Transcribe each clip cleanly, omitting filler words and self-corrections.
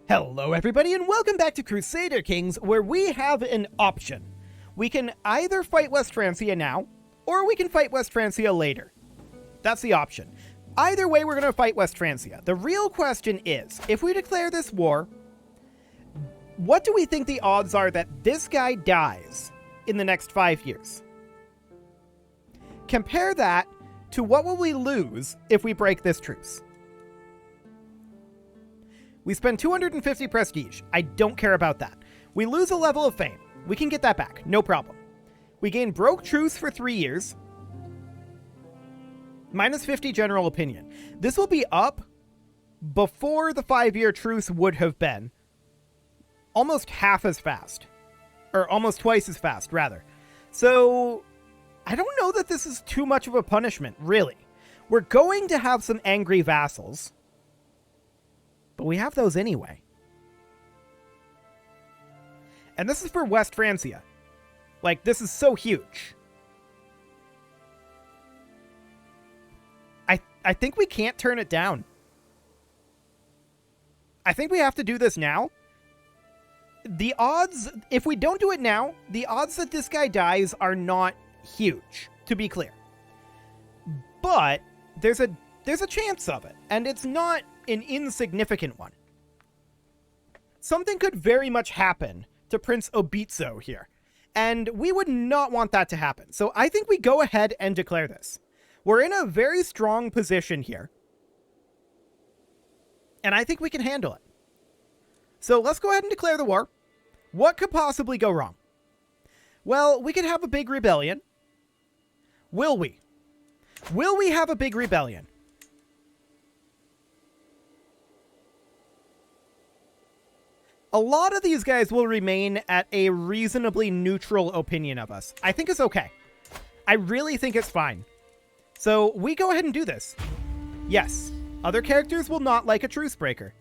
Hello everybody and welcome back to Crusader Kings, where we have an option. We can either fight West Francia now, or we can fight West Francia later. That's the option. Either way, we're going to fight West Francia. The real question is, if we declare this war, what do we think the odds are that this guy dies in the next 5 years? Compare that to what will we lose if we break this truce. We spend 250 prestige. I don't care about that. We lose a level of fame. We can get that back. No problem. We gain broke truce for 3 years. Minus 50 general opinion. This will be up before the 5-year truce would have been. Almost half as fast. Or almost twice as fast, rather. So, I don't know that this is too much of a punishment, really. We're going to have some angry vassals. But we have those anyway. And this is for West Francia. Like, this is so huge. I think we can't turn it down. I think we have to do this now. The odds, if we don't do it now, the odds that this guy dies are not huge, to be clear. But there's a chance of it, and it's not an insignificant one. Something could very much happen to Prince Obitso here, and we would not want that to happen. So I think we go ahead and declare this. We're in a very strong position here, and I think we can handle it. So let's go ahead and declare the war. What could possibly go wrong? Well, we could have a big rebellion. Will we? Will we have a big rebellion? A lot of these guys will remain at a reasonably neutral opinion of us. I think it's okay. I really think it's fine. So we go ahead and do this. Yes. Other characters will not like a truce breaker.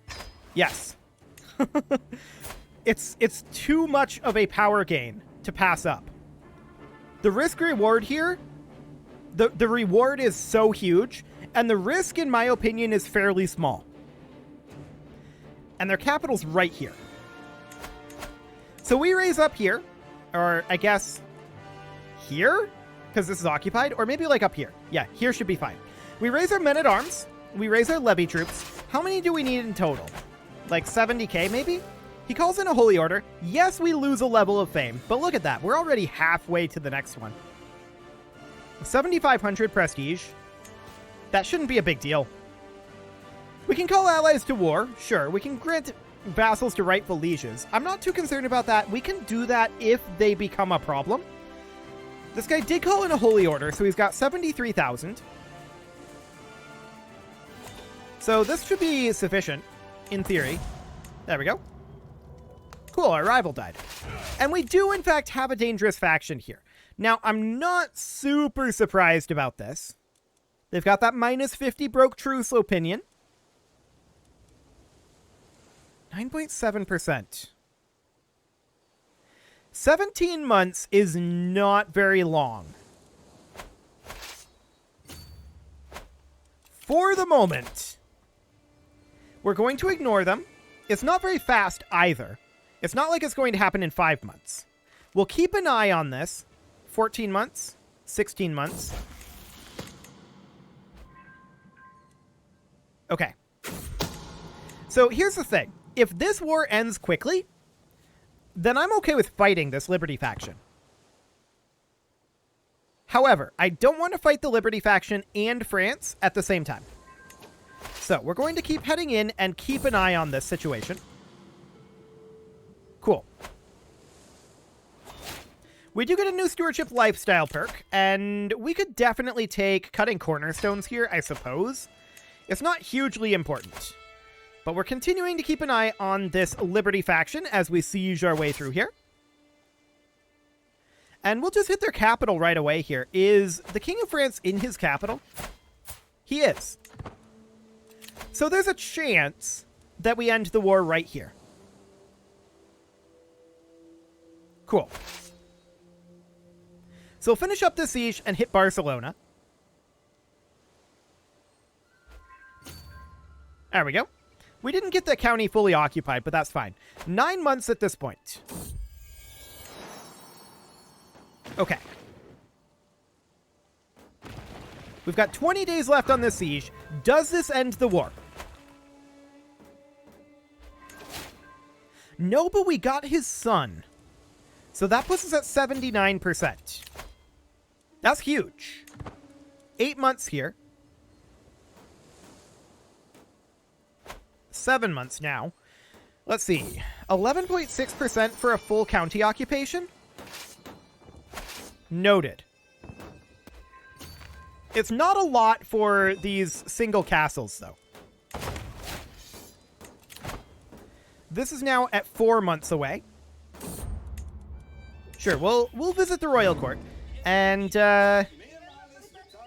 Yes. It's too much of a power gain to pass up. The risk reward here, the reward is so huge, and the risk, in my opinion, is fairly small. And their capital's right here. So we raise up here, or I guess here, because this is occupied, or maybe like up here. Yeah, here should be fine. We raise our men-at-arms. We raise our levy troops. How many do we need in total? Like 70k maybe? He calls in a holy order. Yes, we lose a level of fame, but look at that. We're already halfway to the next one. 7,500 prestige. That shouldn't be a big deal. We can call allies to war. Sure, we can grant vassals to rightful lieges. I'm not too concerned about that. We can do that if they become a problem. This guy did call in a holy order, so he's got 73,000. So this should be sufficient, in theory. There we go. Cool, our rival died. And we do, in fact, have a dangerous faction here. Now, I'm not super surprised about this. They've got that minus 50 broke truce opinion. 9.7%. 17 months is not very long. For the moment, we're going to ignore them. It's not very fast either. It's not like it's going to happen in 5 months. We'll keep an eye on this. 14 months, 16 months. Okay. So here's the thing. If this war ends quickly, then I'm okay with fighting this Liberty faction. However, I don't want to fight the Liberty faction and France at the same time. So we're going to keep heading in and keep an eye on this situation. Cool. We do get a new stewardship lifestyle perk, and we could definitely take cutting cornerstones here, I suppose. It's not hugely important. But we're continuing to keep an eye on this Liberty faction as we siege our way through here. And we'll just hit their capital right away here. Is the King of France in his capital? He is. So there's a chance that we end the war right here. Cool. So we'll finish up this siege and hit Barcelona. There we go. We didn't get the county fully occupied, but that's fine. 9 months at this point. Okay. We've got 20 days left on this siege. Does this end the war? No, but we got his son. So that puts us at 79%. That's huge. 8 months here. 7 months now. Let's see. 11.6% for a full county occupation? Noted. It's not a lot for these single castles, though. This is now at 4 months away. Sure, we'll visit the royal court. And, okay,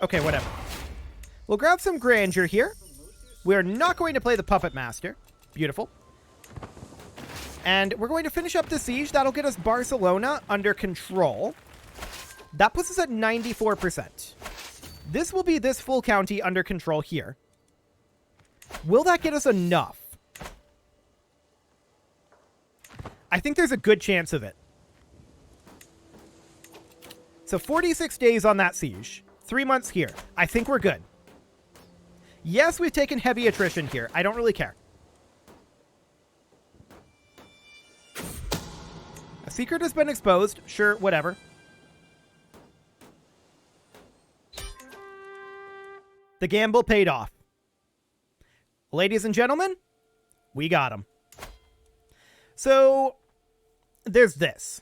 whatever. We'll grab some grandeur here. We're not going to play the Puppet Master. Beautiful. And we're going to finish up the siege. That'll get us Barcelona under control. That puts us at 94%. This will be this full county under control here. Will that get us enough? I think there's a good chance of it. So 46 days on that siege. 3 months here. I think we're good. Yes, we've taken heavy attrition here. I don't really care. A secret has been exposed. Sure, whatever. The gamble paid off. Ladies and gentlemen, we got him. So, there's this.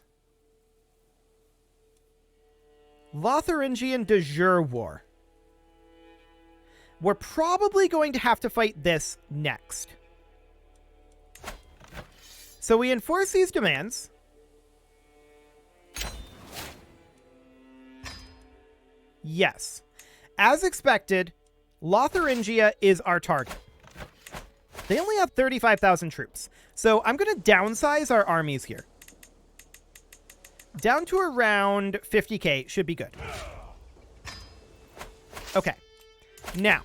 Lotharingian de jure war. We're probably going to have to fight this next. So we enforce these demands. Yes. As expected, Lotharingia is our target. They only have 35,000 troops. So I'm going to downsize our armies here. Down to around 50k should be good. Okay. Now,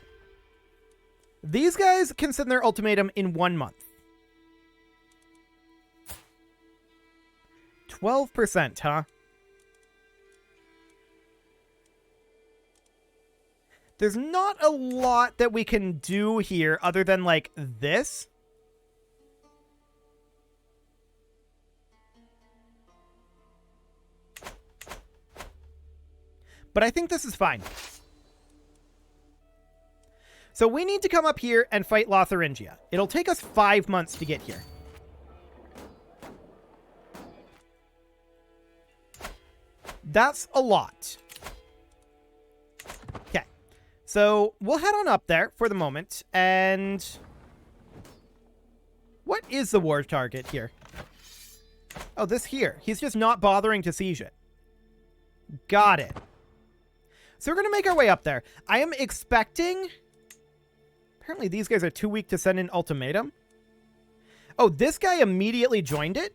these guys can send their ultimatum in 1 month. 12%, huh? There's not a lot that we can do here other than, like, this. But I think this is fine. So we need to come up here and fight Lotharingia. It'll take us 5 months to get here. That's a lot. Okay. So we'll head on up there for the moment. And what is the war target here? Oh, this here. He's just not bothering to siege it. Got it. So we're going to make our way up there. I am expecting... Apparently these guys are too weak to send an ultimatum. Oh, this guy immediately joined it?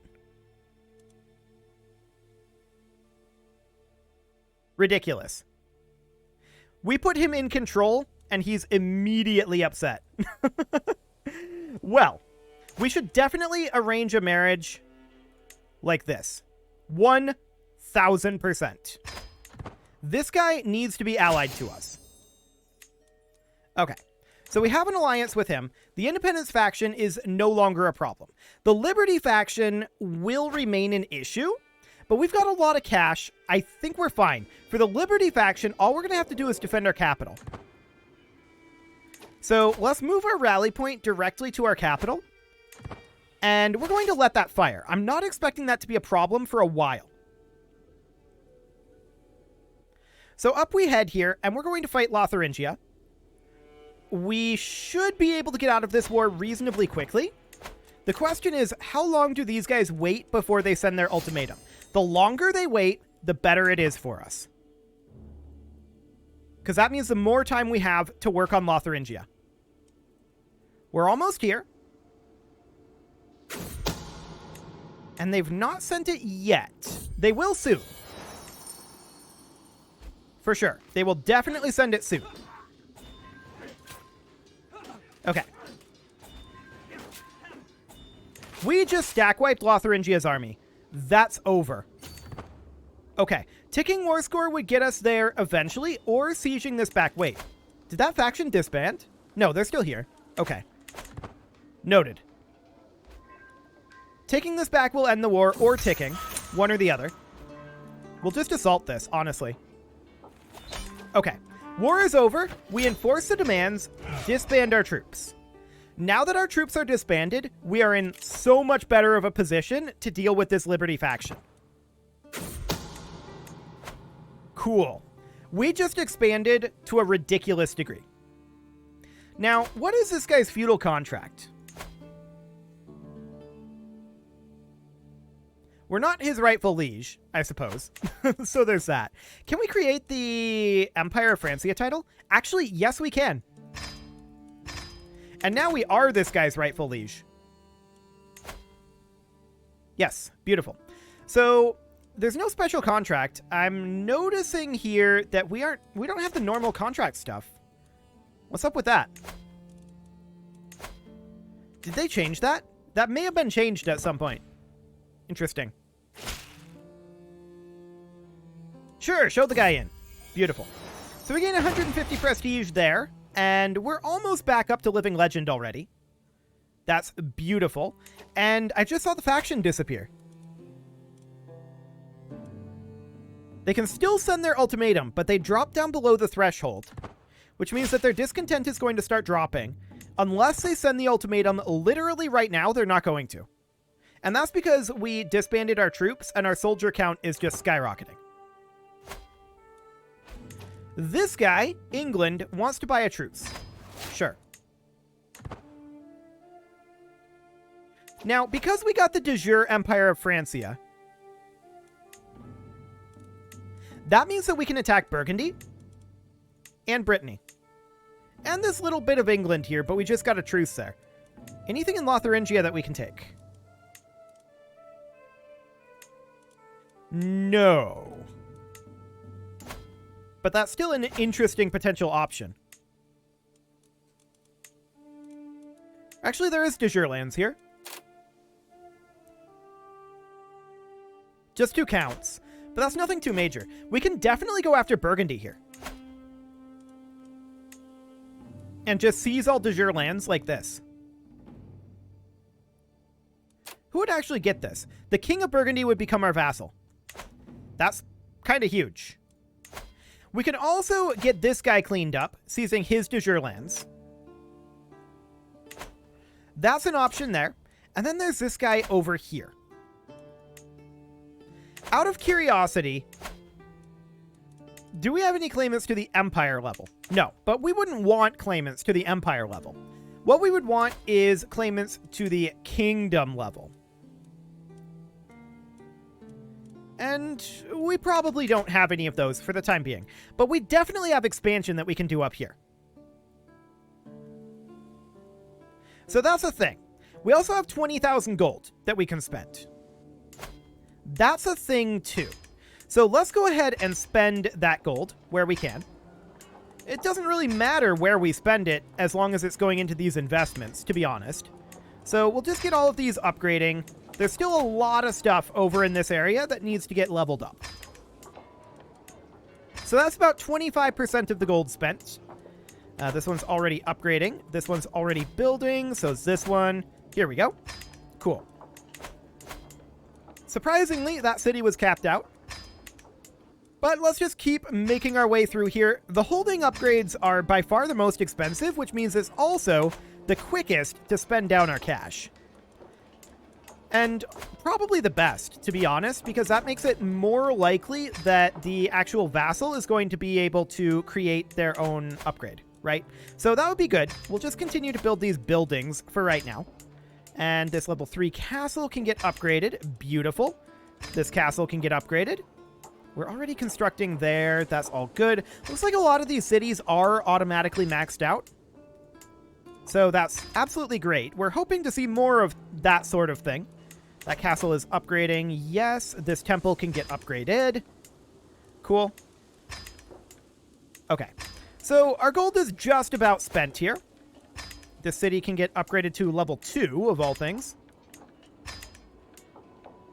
Ridiculous. We put him in control, and he's immediately upset. Well, we should definitely arrange a marriage like this. 1,000%. This guy needs to be allied to us. Okay. So we have an alliance with him. The Independence faction is no longer a problem. The Liberty faction will remain an issue, but we've got a lot of cash. I think we're fine. For the Liberty faction, all we're going to have to do is defend our capital. So let's move our rally point directly to our capital, and we're going to let that fire. I'm not expecting that to be a problem for a while. So up we head here, and we're going to fight Lotharingia. We should be able to get out of this war reasonably quickly. The question is, how long do these guys wait before they send their ultimatum? The longer they wait, the better it is for us. Because that means the more time we have to work on Lotharingia. We're almost here. And they've not sent it yet. They will soon. For sure. They will definitely send it soon. Okay. We just stack wiped Lotharingia's army. That's over. Okay. Ticking war score would get us there eventually, or sieging this back. Wait. Did that faction disband? No, they're still here. Okay. Noted. Taking this back will end the war, or ticking. One or the other. We'll just assault this, honestly. Okay. War is over. We enforce the demands, disband our troops. Now that our troops are disbanded, we are in so much better of a position to deal with this Liberty faction. Cool. We just expanded to a ridiculous degree. Now, what is this guy's feudal contract? We're not his rightful liege, I suppose. So there's that. Can we create the Empire of Francia title? Actually, yes, we can. And now we are this guy's rightful liege. Yes, beautiful. So there's no special contract. I'm noticing here that we don't have the normal contract stuff. What's up with that? Did they change that? That may have been changed at some point. Interesting. Sure, show the guy in. Beautiful. So we gain 150 prestige there, and we're almost back up to living legend already. That's beautiful. And I just saw the faction disappear. They can still send their ultimatum, but they drop down below the threshold, which means that their discontent is going to start dropping. Unless they send the ultimatum literally right now, they're not going to. And that's because we disbanded our troops and our soldier count is just skyrocketing. This guy, England, wants to buy a truce. Sure. Now, because we got the de jure Empire of Francia, that means that we can attack Burgundy and Brittany. And this little bit of England here, but we just got a truce there. Anything in Lotharingia that we can take? No. But that's still an interesting potential option. Actually, there is de jure lands here. Just 2 counts. But that's nothing too major. We can definitely go after Burgundy here. And just seize all de jure lands like this. Who would actually get this? The King of Burgundy would become our vassal. That's kind of huge. We can also get this guy cleaned up, seizing his de jure lands. That's an option there. And then there's this guy over here. Out of curiosity, do we have any claimants to the Empire level? No, but we wouldn't want claimants to the Empire level. What we would want is claimants to the Kingdom level. And we probably don't have any of those for the time being. But we definitely have expansion that we can do up here. So that's a thing. We also have 20,000 gold that we can spend. That's a thing too. So let's go ahead and spend that gold where we can. It doesn't really matter where we spend it as long as it's going into these investments, to be honest. So we'll just get all of these upgrading. There's still a lot of stuff over in this area that needs to get leveled up. So that's about 25% of the gold spent. This one's already upgrading. This one's already building. So is this one. Here we go. Cool. Surprisingly, that city was capped out. But let's just keep making our way through here. The holding upgrades are by far the most expensive, which means it's also the quickest to spend down our cash. And probably the best, to be honest, because that makes it more likely that the actual vassal is going to be able to create their own upgrade, right? So that would be good. We'll just continue to build these buildings for right now. And this level 3 castle can get upgraded. Beautiful. This castle can get upgraded. We're already constructing there. That's all good. Looks like a lot of these cities are automatically maxed out. So that's absolutely great. We're hoping to see more of that sort of thing. That castle is upgrading. Yes, this temple can get upgraded. Cool. Okay. So our gold is just about spent here. This city can get upgraded to level 2 of all things.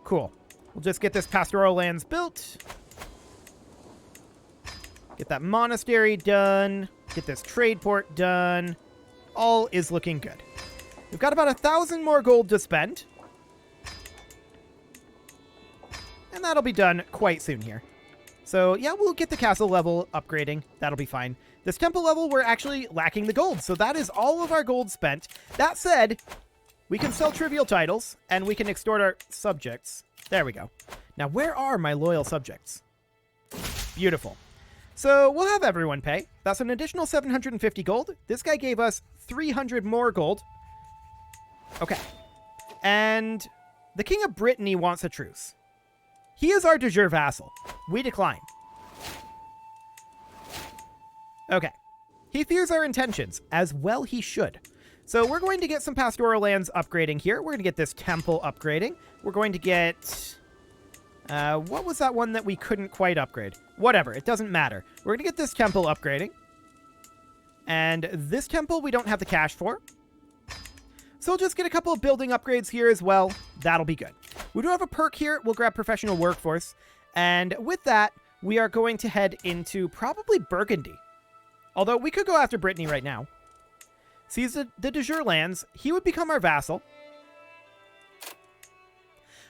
Cool. We'll just get this pastoral lands built. Get that monastery done. Get this trade port done. All is looking good. We've got about 1,000 more gold to spend. And that'll be done quite soon here. So yeah, we'll get the castle level upgrading. That'll be fine. This temple level, we're actually lacking the gold. So that is all of our gold spent. That said, we can sell trivial titles and we can extort our subjects. There we go. Now, where are my loyal subjects? Beautiful. So we'll have everyone pay. That's an additional 750 gold. This guy gave us 300 more gold. Okay. And the King of Brittany wants a truce. He is our de jure vassal. We decline. Okay. He fears our intentions, as well he should. So we're going to get some pastoral lands upgrading here. We're going to get this temple upgrading. We're going to get... what was that one that we couldn't quite upgrade? Whatever, it doesn't matter. We're going to get this temple upgrading. And this temple we don't have the cash for. So we'll just get a couple of building upgrades here as well. That'll be good. We do have a perk here. We'll grab professional workforce. And with that, we are going to head into probably Burgundy. Although we could go after Brittany right now. Seize the de jure lands. He would become our vassal.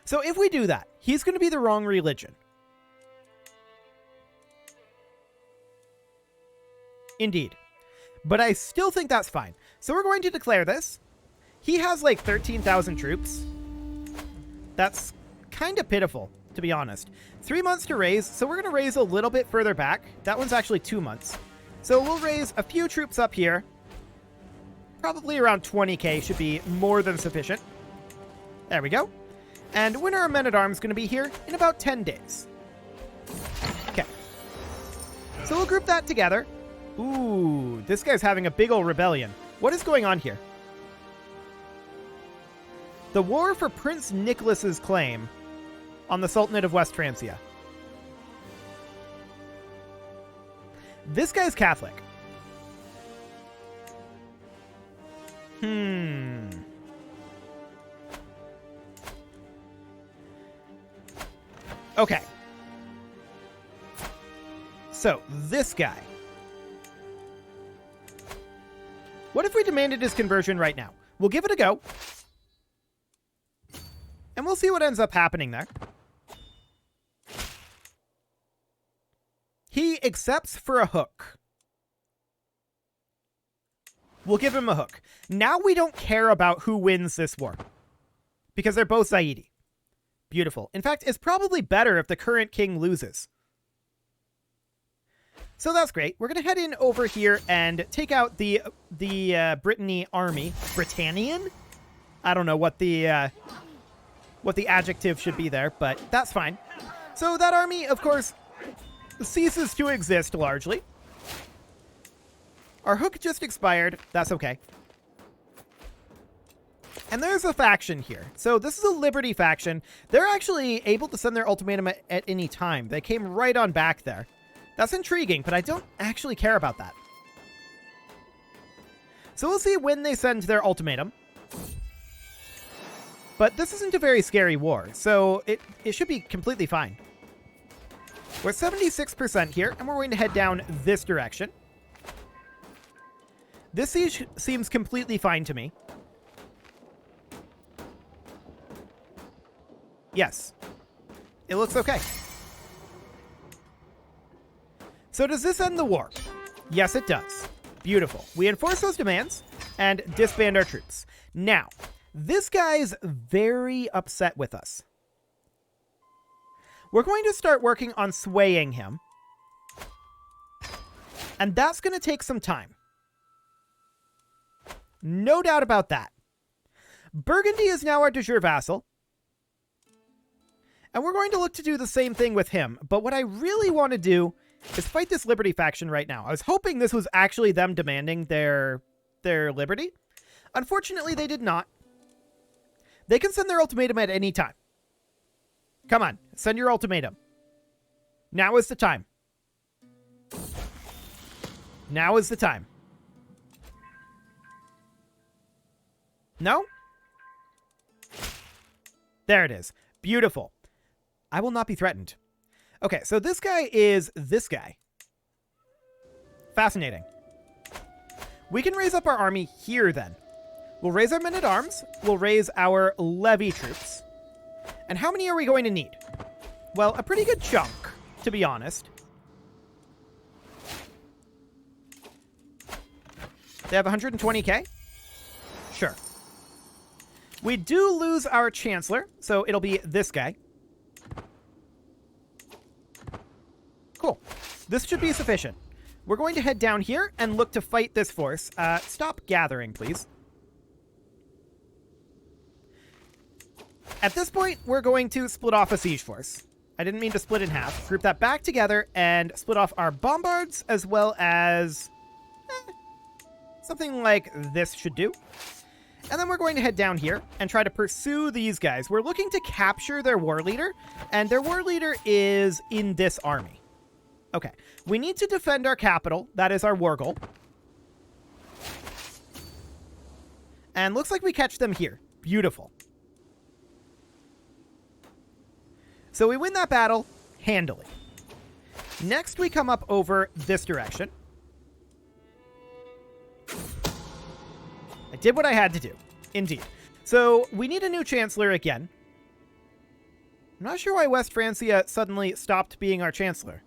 So if we do that, he's going to be the wrong religion. Indeed. But I still think that's fine. So we're going to declare this. He has like 13,000 troops. That's kind of pitiful, to be honest. 3 months to raise, so we're going to raise a little bit further back. That one's actually 2 months. So we'll raise a few troops up here. Probably around 20k should be more than sufficient. There we go. And Winter of Men-at-Arms is going to be here in about 10 days. Okay. So we'll group that together. Ooh, this guy's having a big old rebellion. What is going on here? The war for Prince Nicholas's claim on the Sultanate of West Francia. This guy's Catholic. Okay. So, this guy. What if we demanded his conversion right now? We'll give it a go. And we'll see what ends up happening there. He accepts for a hook. We'll give him a hook. Now we don't care about who wins this war. Because they're both Zaidi. Beautiful. In fact, it's probably better if the current king loses. So that's great. We're going to head in over here and take out the Brittany army. Britannian? I don't know what the adjective should be there, but that's fine. So that army, of course, ceases to exist largely. Our hook just expired. That's okay. And there's a faction here. So this is a Liberty faction. They're actually able to send their ultimatum at any time. They came right on back there. That's intriguing, but I don't actually care about that. So we'll see when they send their ultimatum. But this isn't a very scary war, so it should be completely fine. We're 76% here, and we're going to head down this direction. This siege seems completely fine to me. Yes. It looks okay. So does this end the war? Yes, it does. Beautiful. We enforce those demands and disband our troops. Now, this guy's very upset with us. We're going to start working on swaying him. And that's going to take some time. No doubt about that. Burgundy is now our de jure vassal. And we're going to look to do the same thing with him. But what I really want to do is fight this Liberty faction right now. I was hoping this was actually them demanding their liberty. Unfortunately, they did not. They can send their ultimatum at any time. Come on, send your ultimatum. Now is the time. Now is the time. No? There it is. Beautiful. I will not be threatened. Okay, so this guy is this guy. Fascinating. We can raise up our army here then. We'll raise our men-at-arms. We'll raise our levy troops. And how many are we going to need? Well, a pretty good chunk, to be honest. They have 120k? Sure. We do lose our Chancellor, so it'll be this guy. Cool. This should be sufficient. We're going to head down here and look to fight this force. Stop gathering, please. At this point, we're going to split off a siege force. I didn't mean to split in half. Group that back together and split off our bombards as well as... something like this should do. And then we're going to head down here and try to pursue these guys. We're looking to capture their war leader, and their war leader is in this army. Okay, we need to defend our capital. That is our war goal. And looks like we catch them here. Beautiful. So we win that battle handily. Next, we come up over this direction. I did what I had to do. Indeed. So we need a new chancellor again. I'm not sure why West Francia suddenly stopped being our chancellor.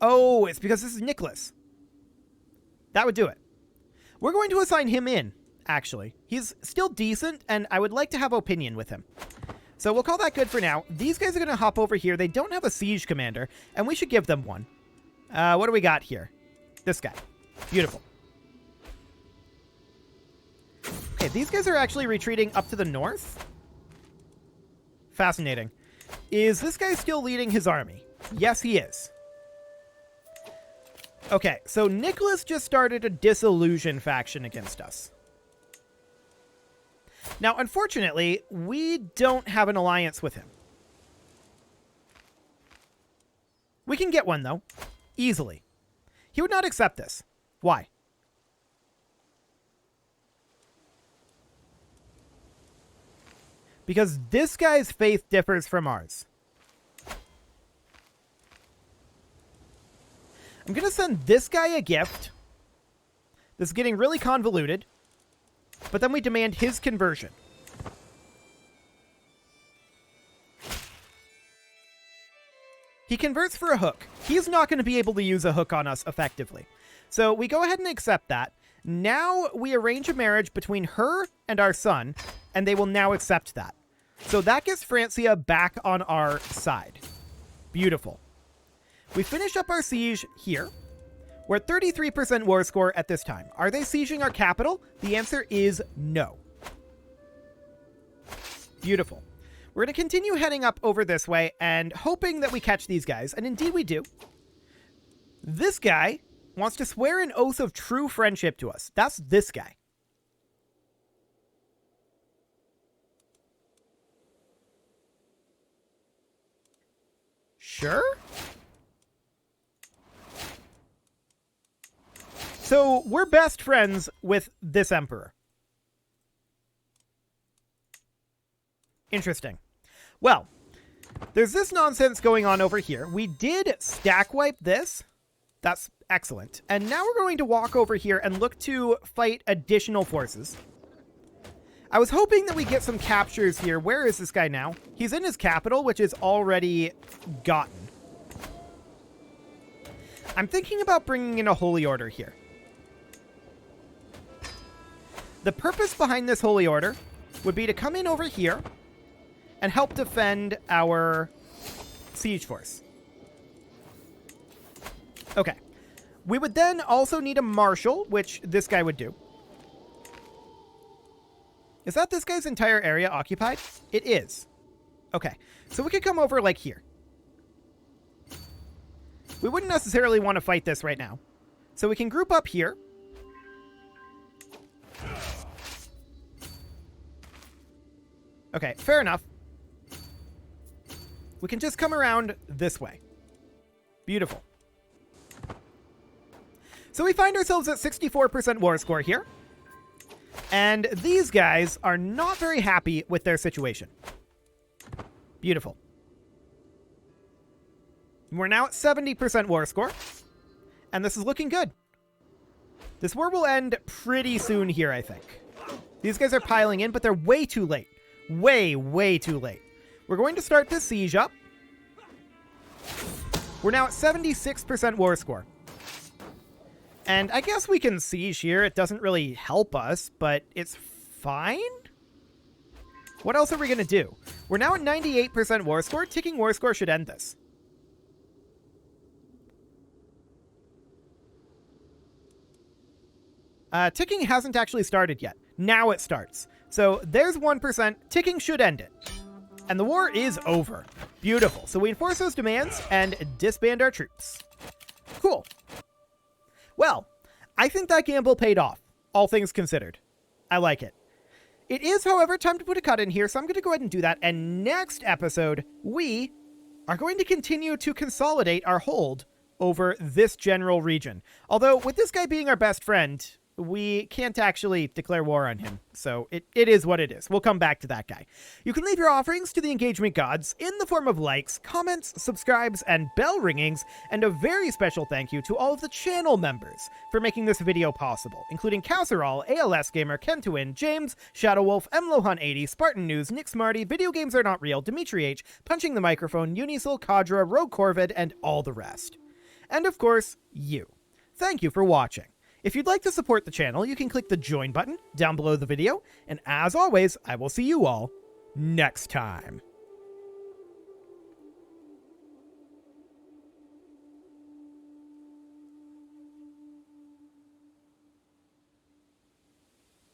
Oh, it's because this is Nicholas. That would do it. We're going to assign him in, actually. He's still decent, and I would like to have opinion with him. So we'll call that good for now. These guys are going to hop over here. They don't have a siege commander, and we should give them one. What do we got here? This guy. Beautiful. Okay, these guys are actually retreating up to the north. Fascinating. Is this guy still leading his army? Yes, he is. Okay, so Nicholas just started a disillusion faction against us. Now, unfortunately, we don't have an alliance with him. We can get one, though. Easily. He would not accept this. Why? Because this guy's faith differs from ours. I'm going to send this guy a gift. This is getting really convoluted. But then we demand his conversion. He converts for a hook. He's not going to be able to use a hook on us effectively. So we go ahead and accept that. Now we arrange a marriage between her and our son, and they will now accept that. So that gets Francia back on our side. Beautiful. We finish up our siege here. We're at 33% war score at this time. Are they sieging our capital? The answer is no. Beautiful. We're going to continue heading up over this way and hoping that we catch these guys. And indeed we do. This guy wants to swear an oath of true friendship to us. That's this guy. Sure? So we're best friends with this emperor. Interesting. Well, there's this nonsense going on over here. We did stack wipe this. That's excellent. And now we're going to walk over here and look to fight additional forces. I was hoping that we get some captures here. Where is this guy now? He's in his capital, which is already gotten. I'm thinking about bringing in a holy order here. The purpose behind this holy order would be to come in over here and help defend our siege force. Okay. We would then also need a marshal, which this guy would do. Is that this guy's entire area occupied? It is. Okay. So we could come over like here. We wouldn't necessarily want to fight this right now. So we can group up here. Okay, fair enough. We can just come around this way. Beautiful. So we find ourselves at 64% war score here. And these guys are not very happy with their situation. Beautiful. We're now at 70% war score. And this is looking good. This war will end pretty soon here, I think. These guys are piling in, but they're way too late. Way, way too late. We're going to start this siege up. We're now at 76% war score. And I guess we can siege here. It doesn't really help us, but it's fine? What else are we going to do? We're now at 98% war score. Ticking war score should end this. Ticking hasn't actually started yet. Now it starts. So there's 1%. Ticking should end it. And the war is over. Beautiful. So we enforce those demands and disband our troops. Cool. Well, I think that gamble paid off, all things considered. I like it. It is, however, time to put a cut in here, so I'm going to go ahead and do that. And next episode, we are going to continue to consolidate our hold over this general region. Although, with this guy being our best friend, we can't actually declare war on him. So it is what it is. We'll come back to that guy. You can leave your offerings to the engagement gods in the form of likes, comments, subscribes, and bell ringings. And a very special thank you to all of the channel members for making this video possible, including Casserole, ALS Gamer, Kentwin, James, Shadowwolf, MLohan80, Spartan News, Nick Smarty, Video Games Are Not Real, Dimitri H, Punching the Microphone, Unisil, Kadra, Rogue Corvid, and all the rest. And of course, you. Thank you for watching. If you'd like to support the channel, you can click the join button down below the video, and as always, I will see you all next time.